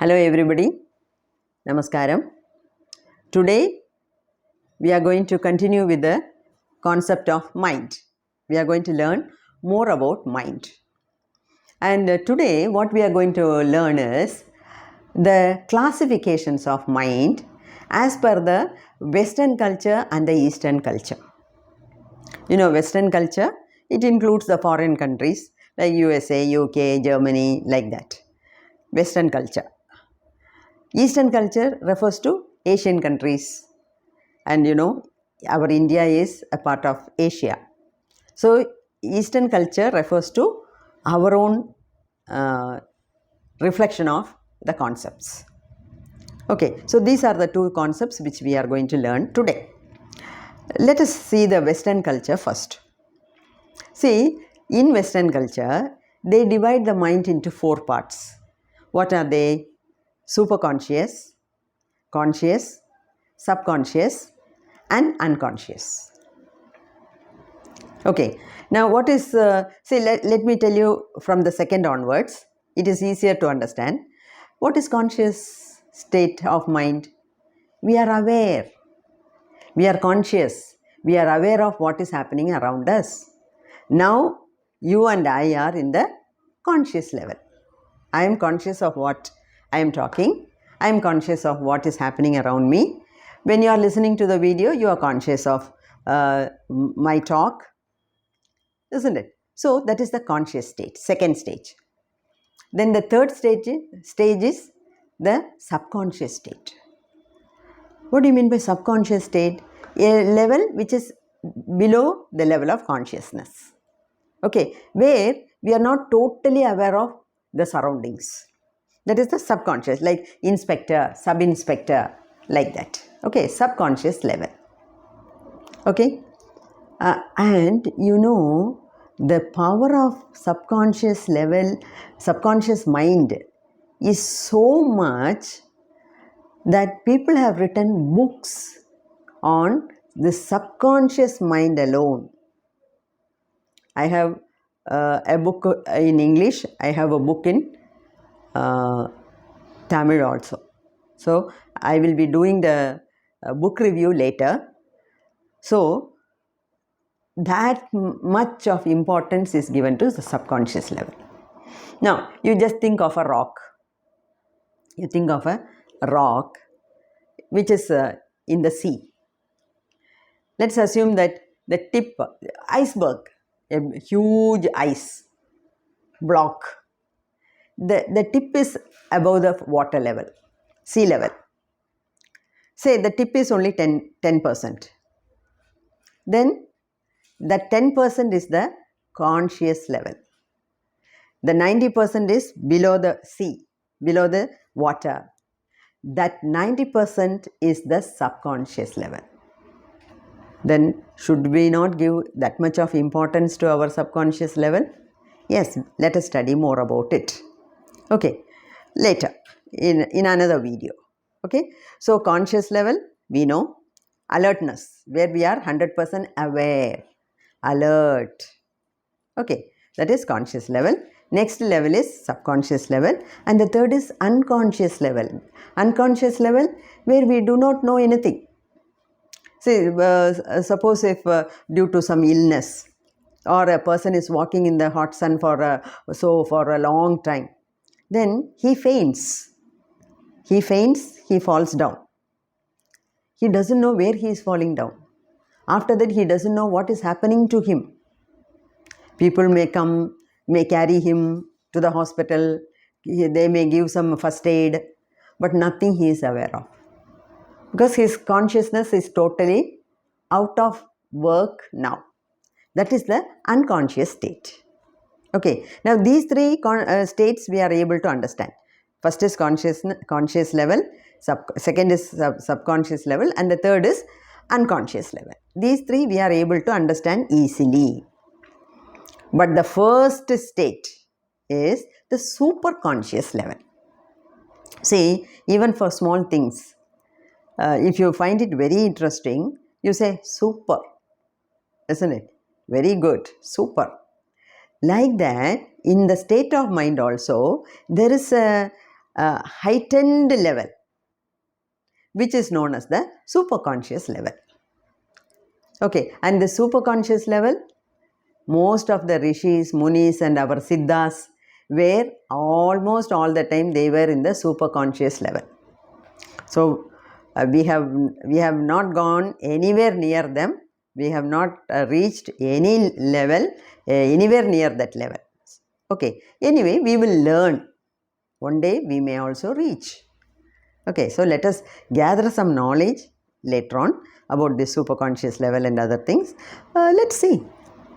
Hello everybody, Namaskaram. Today we are going to continue with the concept of mind. We are going to learn more about mind. And today what we are going to learn is the classifications of mind as per the Western culture and the Eastern culture. You know, Western culture, it includes the foreign countries like USA, UK, Germany, like that. Western culture. Eastern culture refers to Asian countries, and you know, our India is a part of Asia. So Eastern culture refers to our own reflection of the concepts. Okay, so these are the two concepts which we are going to learn today. Let us see the Western culture first. See, in Western culture, they divide the mind into four parts. What are they? Superconscious, conscious, subconscious and unconscious. Okay, now what is, let me tell you from the second onwards, it is easier to understand. What is conscious state of mind? We are aware, we are conscious, we are aware of what is happening around us. Now, you and I are in the conscious level. I am conscious of what I am talking. I am conscious of what is happening around me. When you are listening to the video, you are conscious of my talk, isn't it? So that is the conscious state, second stage. Then the third stage is the subconscious state. What do you mean by subconscious state? A level which is below the level of consciousness. Okay, where we are not totally aware of the surroundings. That is the subconscious, like inspector, sub-inspector, like that. Okay, subconscious level. Okay, and you know, the power of subconscious level, subconscious mind is so much that people have written books on the subconscious mind alone. I have a book in English, I have a book in Tamil also. So, I will be doing the book review later. So, that much of importance is given to the subconscious level. Now, you just think of a rock. You think of a rock which is in the sea. Let's assume that the tip, iceberg, a huge ice block, the tip is above the water level, sea level. Say the tip is only 10%. Then that 10% is the conscious level. The 90% is below the sea, below the water. That 90% is the subconscious level. Then should we not give that much of importance to our subconscious level? Yes, let us study more about it. Okay, later in another video. Okay, so conscious level, we know. Alertness, where we are 100% aware, alert. Okay, that is conscious level. Next level is subconscious level, and the third is unconscious level. Unconscious level, where we do not know anything. See, suppose if due to some illness, or a person is walking in the hot sun for a long time, then he faints. He faints, he falls down. He doesn't know where he is falling down. After that, he doesn't know what is happening to him. People may come, may carry him to the hospital. They may give some first aid, but nothing he is aware of. Because his consciousness is totally out of work now. That is the unconscious state. Okay, now these three states we are able to understand. First is conscious level, second is subconscious level, and the third is unconscious level. These three we are able to understand easily. But the first state is the superconscious level. See, even for small things, if you find it very interesting, you say super, isn't it? Very good, super. Like that, in the state of mind also, there is a heightened level, which is known as the superconscious level. Okay, and the superconscious level, most of the rishis, munis and our siddhas were almost all the time they were in the superconscious level. So we have not gone anywhere near them. We have not reached any level, anywhere near that level. Okay, anyway, we will learn. One day we may also reach. Okay, so let us gather some knowledge later on about this superconscious level and other things. Let's see.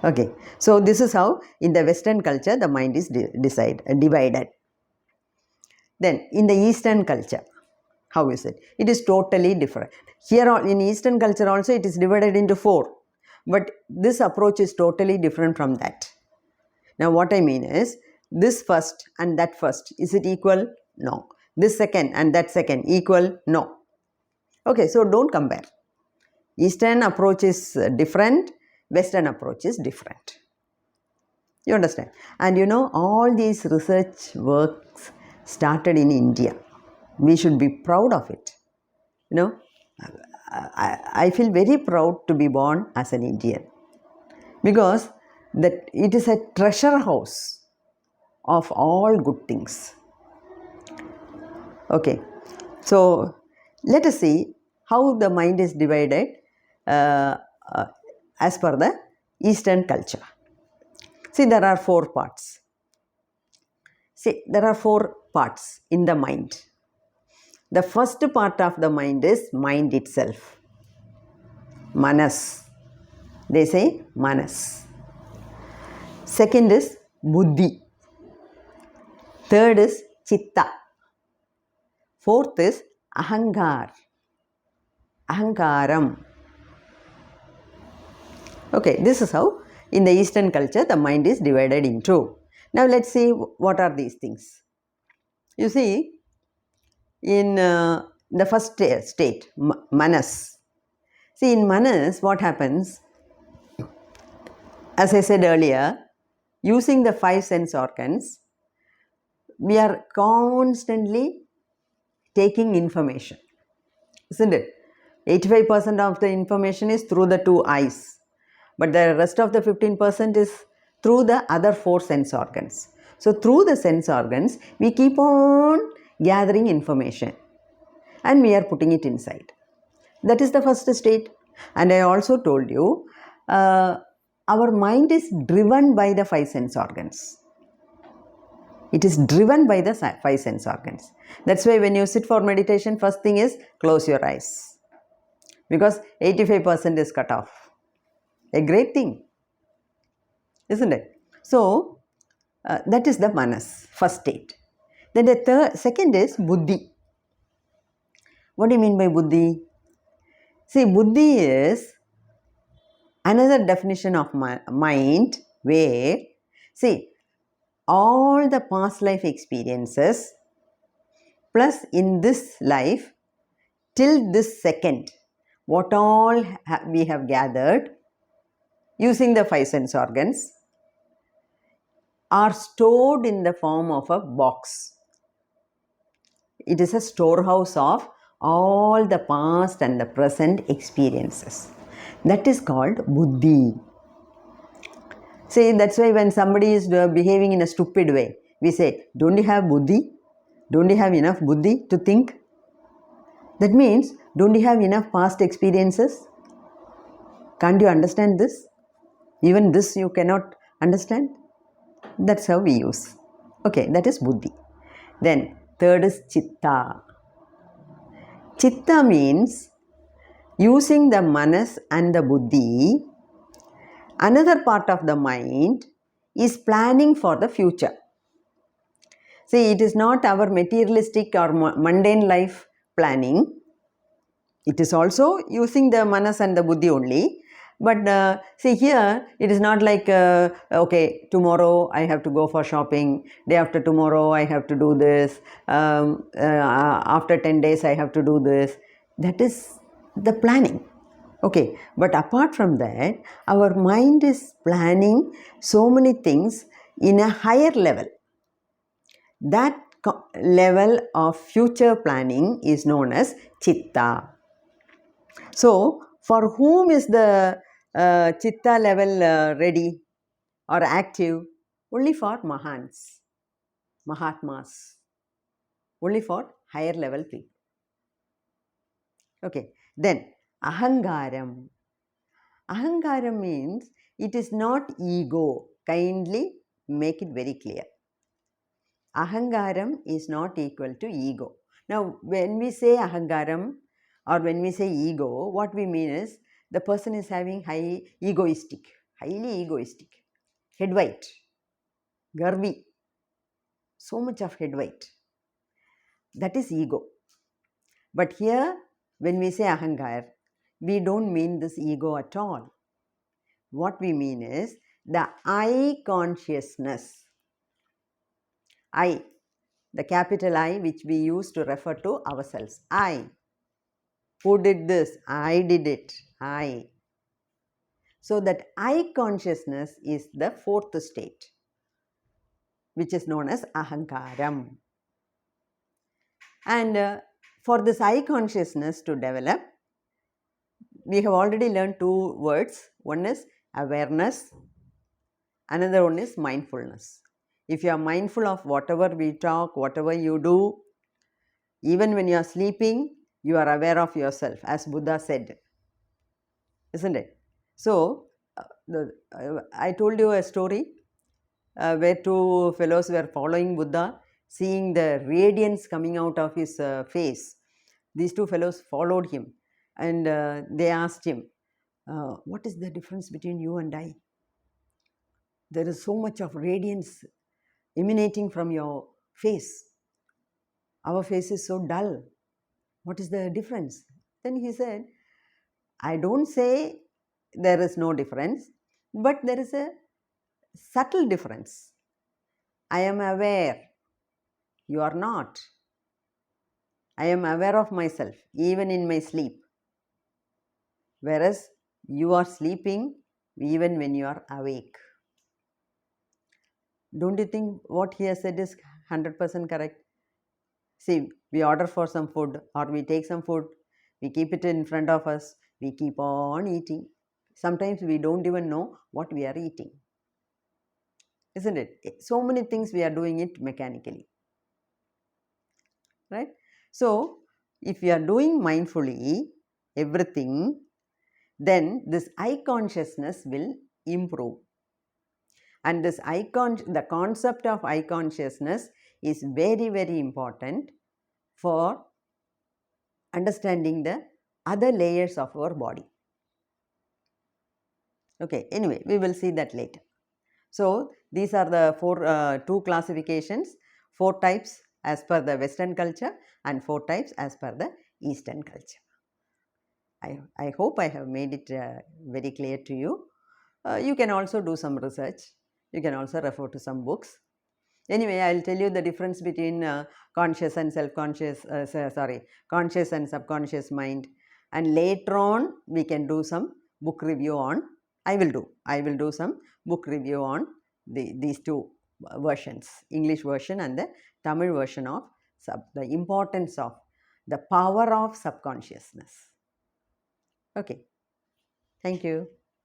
Okay, so this is how in the Western culture the mind is divided. Then in the Eastern culture, how is it? It is totally different. Here in Eastern culture also it is divided into 4. But this approach is totally different from that. Now what I mean is, this first and that first, is it equal? No. This second and that second, equal? No. Okay, so don't compare. Eastern approach is different, Western approach is different. You understand? And you know, all these research works started in India. We should be proud of it. You know, I feel very proud to be born as an Indian, because that it is a treasure house of all good things. Okay, so let us see how the mind is divided as per the Eastern culture. See, there are 4 parts. See, there are 4 parts in the mind. The first part of the mind is mind itself. Manas. They say manas. Second is buddhi. Third is chitta. Fourth is ahangaram. Okay, this is how in the Eastern culture the mind is divided into. Now let's see what are these things. You see, in the first state, manas. See, in manas what happens, as I said earlier, using the 5 sense organs, we are constantly taking information, isn't it? 85% of the information is through the 2 eyes, but the rest of the 15% is through the other 4 sense organs. So through the sense organs, we keep on gathering information and we are putting it inside. That is the first state. And I also told you, our mind is driven by the 5 sense organs. It is driven by the 5 sense organs. That's why when you sit for meditation, first thing is close your eyes, because 85% is cut off. A great thing, isn't it? So that is the manas, first state. Then the second is buddhi. What do you mean by buddhi? See, buddhi is another definition of mind where, see, all the past life experiences plus in this life till this second, what all we have gathered using the 5 sense organs are stored in the form of a box. It is a storehouse of all the past and the present experiences. That is called buddhi. See, that's why when somebody is behaving in a stupid way, we say, don't you have buddhi? Don't you have enough buddhi to think? That means, don't you have enough past experiences? Can't you understand this? Even this you cannot understand? That's how we use. Okay, that is buddhi. Then, third is chitta. Chitta means using the manas and the buddhi, another part of the mind is planning for the future. See, it is not our materialistic or mundane life planning. It is also using the manas and the buddhi only. But see, here it is not like, okay, tomorrow I have to go for shopping, day after tomorrow I have to do this, after 10 days I have to do this. That is the planning. Okay, but apart from that, our mind is planning so many things in a higher level. That level of future planning is known as Chitta. So, for whom is the Chitta level ready or active? Only for Mahans, Mahatmas, only for higher level people. Okay, then Ahangaram. Ahangaram means it is not ego. Kindly make it very clear. Ahangaram is not equal to ego. Now, when we say Ahangaram or when we say ego, what we mean is the person is having highly egoistic, head weight, garvi, so much of head weight. That is ego. But here, when we say Ahangar, we don't mean this ego at all. What we mean is the I consciousness. I, the capital I, which we use to refer to ourselves. I. Who did this? I did it. I. So that I consciousness is the fourth state, which is known as Ahangaram. And for this I consciousness to develop, we have already learned two words. One is awareness, another one is mindfulness. If you are mindful of whatever we talk, whatever you do, even when you are sleeping, you are aware of yourself, as Buddha said, isn't it? So, I told you a story where two fellows were following Buddha, seeing the radiance coming out of his face. These two fellows followed him and they asked him, what is the difference between you and I? There is so much of radiance emanating from your face. Our face is so dull. What is the difference? Then he said, I don't say there is no difference, but there is a subtle difference. I am aware. You are not. I am aware of myself, even in my sleep. Whereas you are sleeping even when you are awake. Don't you think what he has said is 100% correct? See, we order for some food or we take some food, we keep it in front of us, we keep on eating. Sometimes we don't even know what we are eating. Isn't it? So many things we are doing it mechanically. Right? So, if we are doing mindfully everything, then this I consciousness will improve. And this the concept of I consciousness is very, very important for understanding the other layers of our body. Okay, anyway, we will see that later. So, these are the two classifications, 4 types as per the Western culture and 4 types as per the Eastern culture. I hope I have made it very clear to you. You can also do some research. You can also refer to some books. Anyway, I will tell you the difference between conscious and self-conscious, conscious and subconscious mind. And later on, we can do some book review on, I will do some book review on these two versions, English version and the Tamil version of the importance of the power of subconsciousness. Okay, thank you.